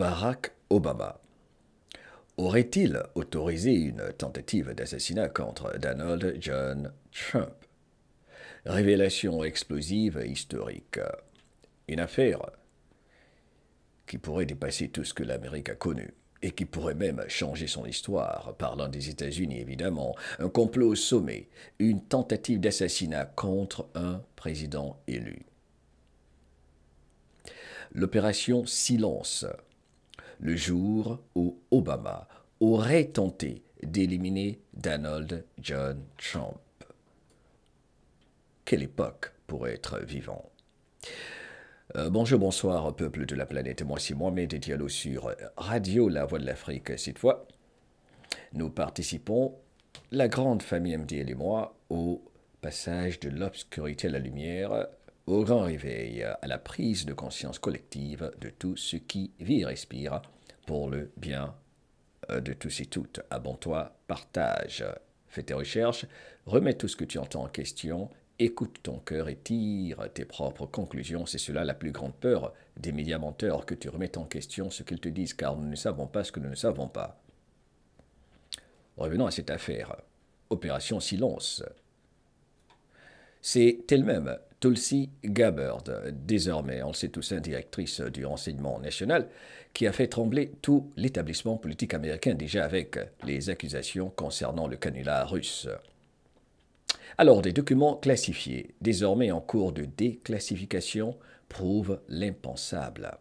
Barack Obama aurait-il autorisé une tentative d'assassinat contre Donald John Trump? Révélation explosive et historique. Une affaire qui pourrait dépasser tout ce que l'Amérique a connu et qui pourrait même changer son histoire, parlant des États-Unis évidemment, un complot au sommet, une tentative d'assassinat contre un président élu. L'opération Silence, le jour où Obama aurait tenté d'éliminer Donald John Trump. Quelle époque pour être vivant. Bonjour, bonsoir, peuple de la planète. Moi, c'est Mohamed Diallo sur Radio La Voix de l'Afrique. Cette fois, nous participons, la grande famille MDL et moi, au passage de l'obscurité à la lumière, au grand réveil, à la prise de conscience collective de tout ce qui vit et respire pour le bien de tous et toutes. Abonne-toi, partage, fais tes recherches, remets tout ce que tu entends en question. Écoute ton cœur et tire tes propres conclusions. C'est cela la plus grande peur des médias menteurs, que tu remettes en question ce qu'ils te disent, car nous ne savons pas ce que nous ne savons pas. Revenons à cette affaire. Opération Silence. C'est elle-même, Tulsi Gabbard, désormais, on le sait tous, directrice du renseignement national, qui a fait trembler tout l'établissement politique américain, déjà avec les accusations concernant le canular russe. Alors, des documents classifiés, désormais en cours de déclassification, prouvent l'impensable.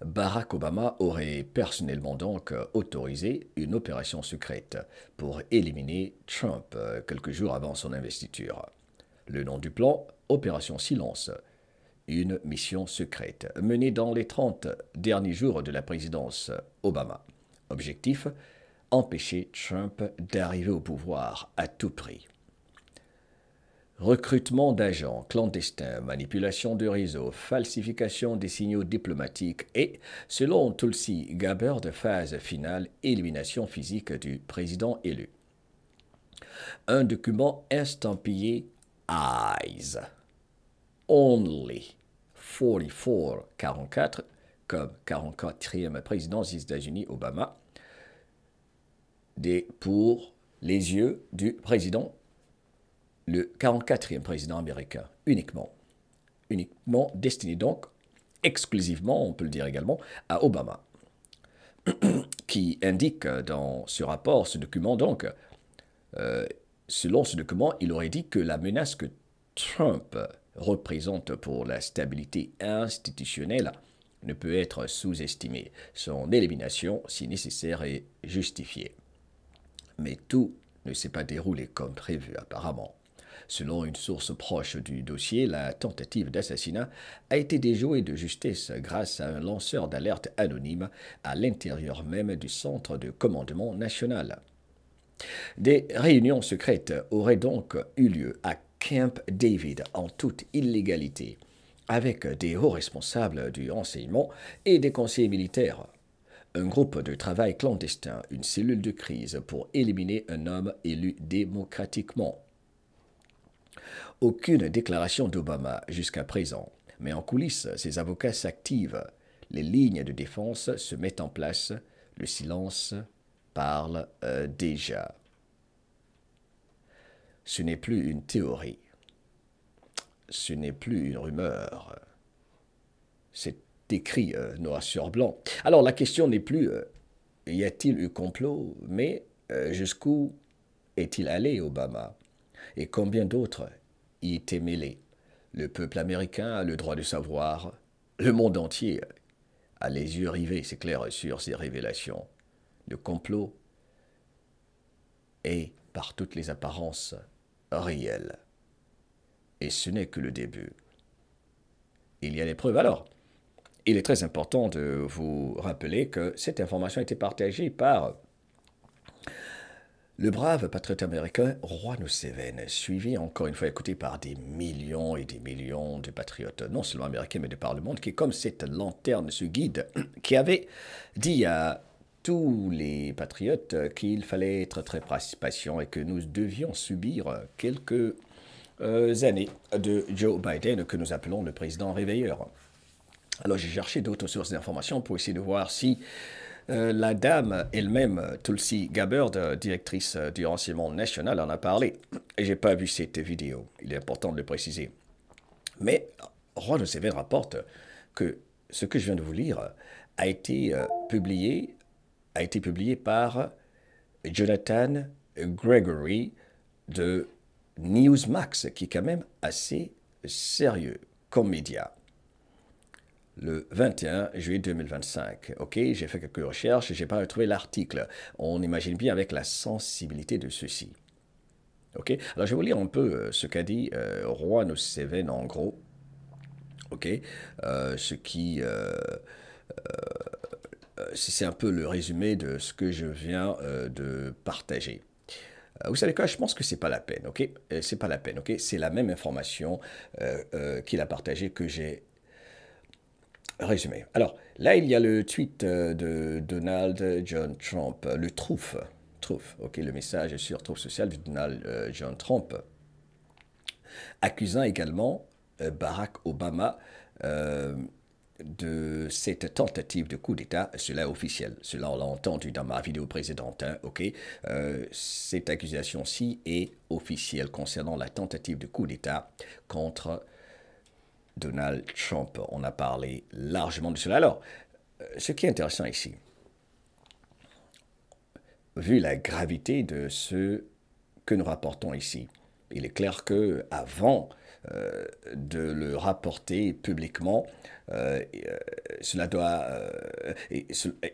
Barack Obama aurait personnellement donc autorisé une opération secrète pour éliminer Trump quelques jours avant son investiture. Le nom du plan, Opération Silence, une mission secrète menée dans les 30 derniers jours de la présidence Obama. Objectif, empêcher Trump d'arriver au pouvoir à tout prix. Recrutement d'agents clandestins, manipulation de réseaux, falsification des signaux diplomatiques et, selon Tulsi Gabbard, phase finale, élimination physique du président élu. Un document estampillé Eyes. Only 44, comme 44e président des États-Unis, Obama, pour les yeux du président, le 44e président américain, uniquement destiné donc, exclusivement, on peut le dire également, à Obama, qui indique dans ce rapport, ce document donc, selon ce document, il aurait dit que la menace que Trump représente pour la stabilité institutionnelle ne peut être sous-estimée. Son élimination, si nécessaire, est justifiée. Mais tout ne s'est pas déroulé comme prévu apparemment. Selon une source proche du dossier, la tentative d'assassinat a été déjouée de justesse grâce à un lanceur d'alerte anonyme à l'intérieur même du centre de commandement national. Des réunions secrètes auraient donc eu lieu à Camp David en toute illégalité, avec des hauts responsables du renseignement et des conseillers militaires. Un groupe de travail clandestin, une cellule de crise pour éliminer un homme élu démocratiquement. Aucune déclaration d'Obama jusqu'à présent, mais en coulisses, ses avocats s'activent, les lignes de défense se mettent en place, le silence parle déjà. Ce n'est plus une théorie, ce n'est plus une rumeur, c'est écrit noir sur blanc. Alors la question n'est plus y a-t-il eu complot, mais jusqu'où est-il allé Obama? Et combien d'autres y étaient mêlés? Le peuple américain a le droit de savoir, le monde entier a les yeux rivés, c'est clair, sur ces révélations. Le complot est, par toutes les apparences, réel. Et ce n'est que le début. Il y a des preuves. Alors, il est très important de vous rappeler que cette information a été partagée par le brave patriote américain Juan Oseven, suivi encore une fois, écouté par des millions et des millions de patriotes, non seulement américains, mais de par le monde, qui est comme cette lanterne, ce guide, qui avait dit à tous les patriotes qu'il fallait être très patient et que nous devions subir quelques années de Joe Biden, que nous appelons le président réveilleur. Alors j'ai cherché d'autres sources d'informations pour essayer de voir si la dame elle-même, Tulsi Gabbard, directrice du renseignement national, en a parlé. Et j'ai pas vu cette vidéo, il est important de le préciser. Mais Juan Oseven rapporte que ce que je viens de vous lire a été publié par Jonathan Gregory de Newsmax, qui est quand même assez sérieux comme média. Le 21 juillet 2025. Ok, j'ai fait quelques recherches et j'ai pas retrouvé l'article. On imagine bien avec la sensibilité de ceci. Ok, alors je vais vous lire un peu ce qu'a dit Juan Oseven en gros. Ok, ce qui c'est un peu le résumé de ce que je viens de partager. Vous savez quoi, je pense que c'est pas la peine, ok? C'est pas la peine, ok? C'est la même information qu'il a partagée que j'ai résumée. Alors, là, il y a le tweet de Donald John Trump, le Truth, ok? Le message sur Truth Social de Donald John Trump, accusant également Barack Obama de cette tentative de coup d'État, cela est officiel. Cela, on l'a entendu dans ma vidéo précédente, hein, ok? Cette accusation-ci est officielle concernant la tentative de coup d'État contre Donald Trump. On a parlé largement de cela. Alors, ce qui est intéressant ici, vu la gravité de ce que nous rapportons ici, il est clair que avant de le rapporter publiquement,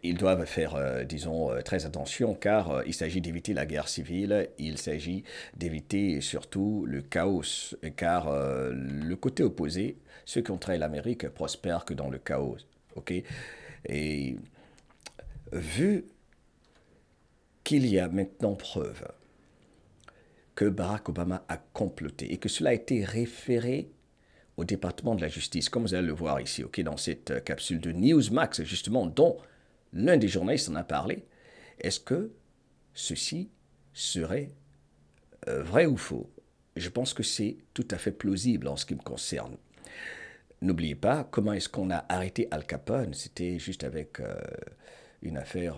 ils doivent faire, disons, très attention car il s'agit d'éviter la guerre civile, il s'agit d'éviter surtout le chaos, car le côté opposé, ceux qui ont trahi l'Amérique, prospèrent que dans le chaos. Ok? Et vu qu'il y a maintenant preuve que Barack Obama a comploté et que cela a été référé au département de la justice, comme vous allez le voir ici, ok, dans cette capsule de Newsmax, justement, dont l'un des journalistes en a parlé. Est-ce que ceci serait vrai ou faux? Je pense que c'est tout à fait plausible en ce qui me concerne. N'oubliez pas, comment est-ce qu'on a arrêté Al Capone? C'était juste avec une affaire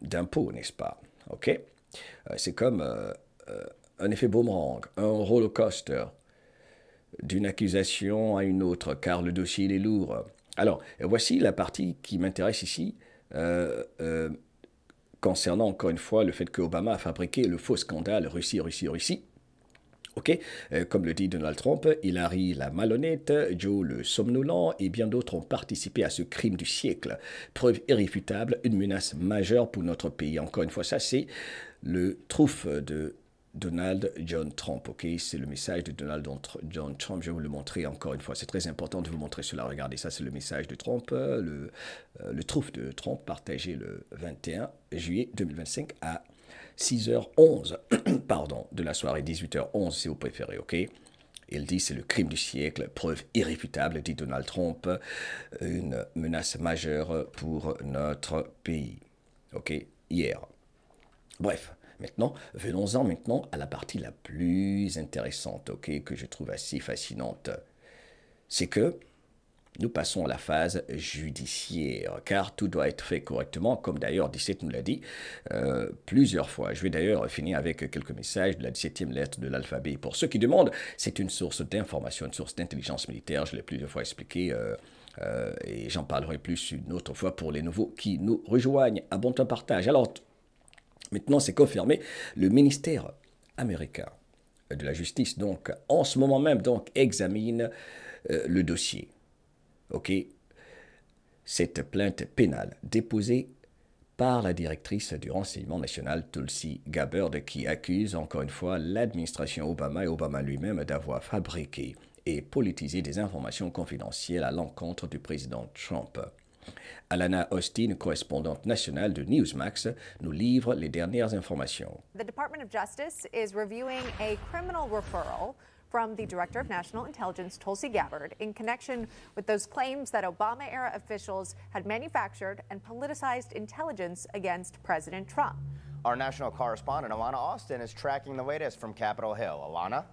d'impôt, n'est-ce pas? Ok? C'est comme un effet boomerang, un roller coaster, d'une accusation à une autre, car le dossier il est lourd. Alors, voici la partie qui m'intéresse ici, concernant encore une fois le fait que Obama a fabriqué le faux scandale Russie, Russie, Russie. Ok, comme le dit Donald Trump, Hillary la malhonnête, Joe le somnolent et bien d'autres ont participé à ce crime du siècle. Preuve irréfutable, une menace majeure pour notre pays. Encore une fois, ça c'est le Truth de Donald John Trump. Ok, c'est le message de Donald John Trump. Je vais vous le montrer encore une fois. C'est très important de vous montrer cela. Regardez, ça c'est le message de Trump, le Truth de Trump partagé le 21 juillet 2025 à 6h11, pardon, de la soirée, 18h11 si vous préférez, ok? Il dit c'est le crime du siècle, preuve irréfutable, dit Donald Trump, une menace majeure pour notre pays, ok? Hier. Bref, maintenant, venons-en maintenant à la partie la plus intéressante, ok, que je trouve assez fascinante. C'est que nous passons à la phase judiciaire, car tout doit être fait correctement, comme d'ailleurs 17 nous l'a dit plusieurs fois. Je vais d'ailleurs finir avec quelques messages de la 17e lettre de l'alphabet. Pour ceux qui demandent, c'est une source d'information, une source d'intelligence militaire, je l'ai plusieurs fois expliqué, et j'en parlerai plus une autre fois pour les nouveaux qui nous rejoignent. Abonne-toi, partage. Alors, maintenant c'est confirmé, le ministère américain de la justice, donc, en ce moment même, donc, examine le dossier. Ok, cette plainte pénale déposée par la directrice du renseignement national Tulsi Gabbard qui accuse encore une fois l'administration Obama et Obama lui-même d'avoir fabriqué et politisé des informations confidentielles à l'encontre du président Trump. Alana Austin, correspondante nationale de Newsmax, nous livre les dernières informations. The Department of Justice is reviewing a criminal referral from the Director of National Intelligence, Tulsi Gabbard, in connection with those claims that Obama-era officials had manufactured and politicized intelligence against President Trump. Our national correspondent, Alana Austin, is tracking the latest from Capitol Hill. Alana?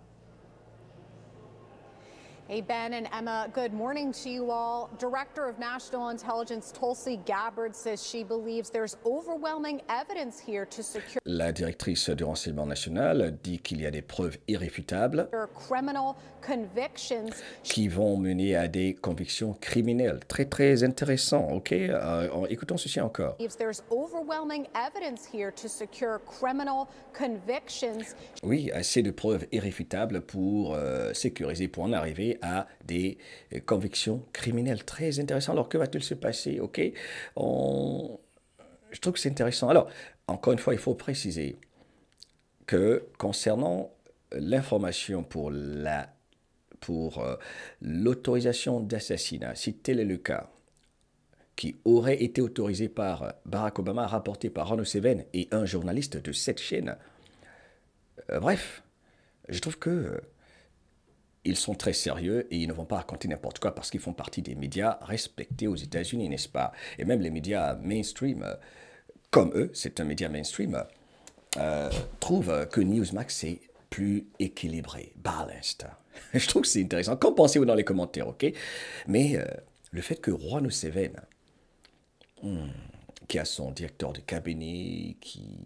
Hey, Ben and Emma, good morning to you all. Director of National Intelligence Tulsi Gabbard says she believes there's overwhelming evidence here to secure La directrice du renseignement national dit qu'il y a des preuves irréfutables criminal convictions. qui vont mener à des convictions criminelles. Très, très intéressant, ok? Écoutons ceci encore. There's overwhelming evidence here to secure criminal convictions. Oui, assez de preuves irréfutables pour sécuriser, pour en arriver à des convictions criminelles. Très intéressant. Alors, que va-t-il se passer? Ok, je trouve que c'est intéressant. Alors, encore une fois, il faut préciser que concernant l'information pour l'autorisation d'assassinat, si tel est le cas, qui aurait été autorisé par Barack Obama, rapporté par Ron O'Sullivan et un journaliste de cette chaîne, bref, je trouve que ils sont très sérieux et ils ne vont pas raconter n'importe quoi parce qu'ils font partie des médias respectés aux États-Unis, n'est-ce pas? Et même les médias mainstream, comme eux, c'est un média mainstream, trouvent que Newsmax est plus équilibré, balanced. Je trouve que c'est intéressant. Qu'en pensez-vous dans les commentaires, ok? Mais le fait que Ron O'Sullivan, qui a son directeur de cabinet, qui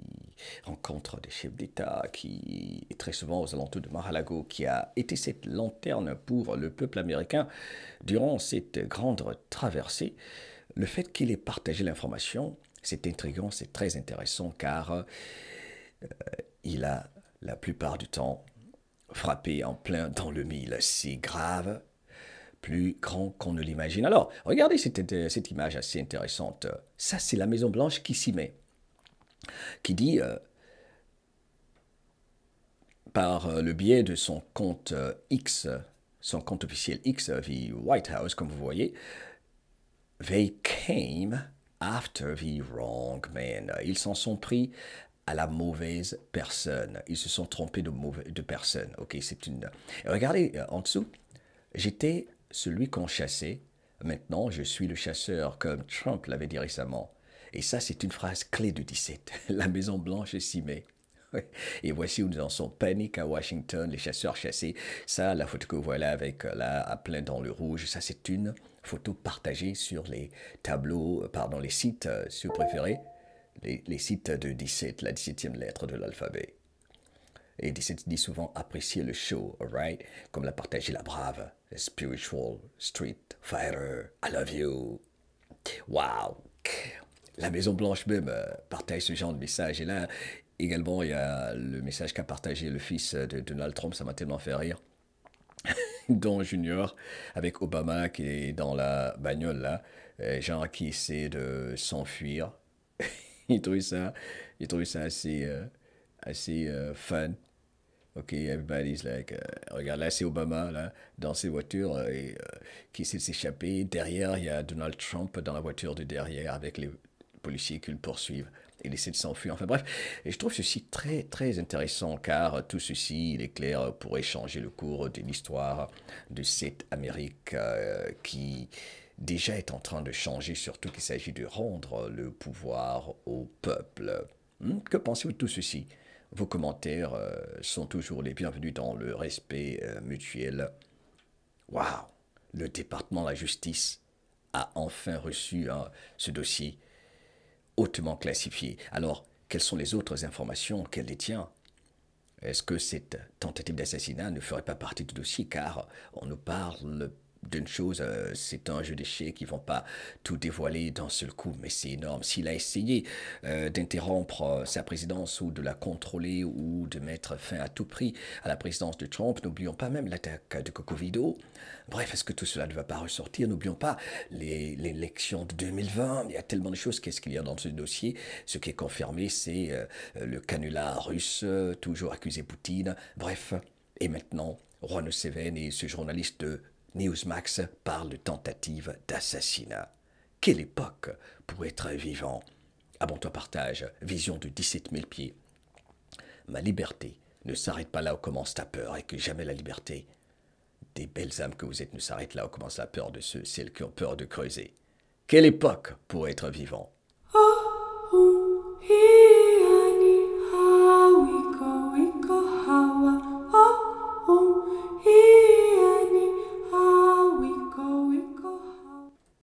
rencontre des chefs d'État, qui est très souvent aux alentours de Mar-a-Lago, qui a été cette lanterne pour le peuple américain durant cette grande traversée, le fait qu'il ait partagé l'information, c'est intriguant, c'est très intéressant, car il a la plupart du temps frappé en plein dans le mille. C'est grave, plus grand qu'on ne l'imagine. Alors, regardez cette image assez intéressante. Ça, c'est la Maison-Blanche qui s'y met, qui dit, par le biais de son compte X, son compte officiel X, the White House, comme vous voyez, they came after the wrong man. Ils s'en sont pris à la mauvaise personne. Ils se sont trompés de personne. Ok, c'est une... Regardez en dessous, j'étais celui qu'on chassait. Maintenant, je suis le chasseur, comme Trump l'avait dit récemment. Et ça, c'est une phrase clé de 17. La Maison-Blanche s'y met. Et voici où nous en sommes. Panique à Washington, les chasseurs chassés. Ça, la photo que vous voyez là, avec là, à plein dans le rouge, ça, c'est une photo partagée sur les tableaux, pardon, les sites, si vous préférez, les sites de 17, la 17e lettre de l'alphabet. Et 17 dit souvent apprécier le show, alright? Comme l'a partagé la brave, spiritual street fighter, I love you. Wow! La Maison-Blanche même partage ce genre de message. Et là, également, il y a le message qu'a partagé le fils de Donald Trump, ça m'a tellement fait rire. Don Junior, avec Obama qui est dans la bagnole là, genre qui essaie de s'enfuir. il trouve ça assez fun. Ok, everybody's like, regarde là c'est Obama là, dans ses voitures qui essaie de s'échapper. Derrière, il y a Donald Trump dans la voiture de derrière avec les policiers qui le poursuivent. Il essaie de s'enfuir. Enfin bref, et je trouve ceci très très intéressant car tout ceci, il est clair, pourrait changer le cours de l'histoire de cette Amérique qui déjà est en train de changer, surtout qu'il s'agit de rendre le pouvoir au peuple. Que pensez-vous de tout ceci? Vos commentaires sont toujours les bienvenus dans le respect mutuel. Waouh! Le département de la justice a enfin reçu ce dossier hautement classifié. Alors, quelles sont les autres informations qu'elle détient? Est-ce que cette tentative d'assassinat ne ferait pas partie du dossier? Car on nous parle d'une chose, c'est un jeu d'échecs, ils ne vont pas tout dévoiler d'un seul coup, mais c'est énorme. S'il a essayé d'interrompre sa présidence ou de la contrôler ou de mettre fin à tout prix à la présidence de Trump, n'oublions pas même l'attaque de Cocovido. Bref, est-ce que tout cela ne va pas ressortir? N'oublions pas l'élection de 2020, il y a tellement de choses. Qu'est-ce qu'il y a dans ce dossier? Ce qui est confirmé, c'est le canular russe, toujours accusé Poutine. Bref, et maintenant, Ron O'Sullivan et ce journaliste de Newsmax parle de tentative d'assassinat. Quelle époque pour être vivant? Abonne-toi, partage, vision de 17 000 pieds. Ma liberté ne s'arrête pas là où commence ta peur et que jamais la liberté des belles âmes que vous êtes ne s'arrête là où commence la peur de celles qui ont peur de creuser. Quelle époque pour être vivant?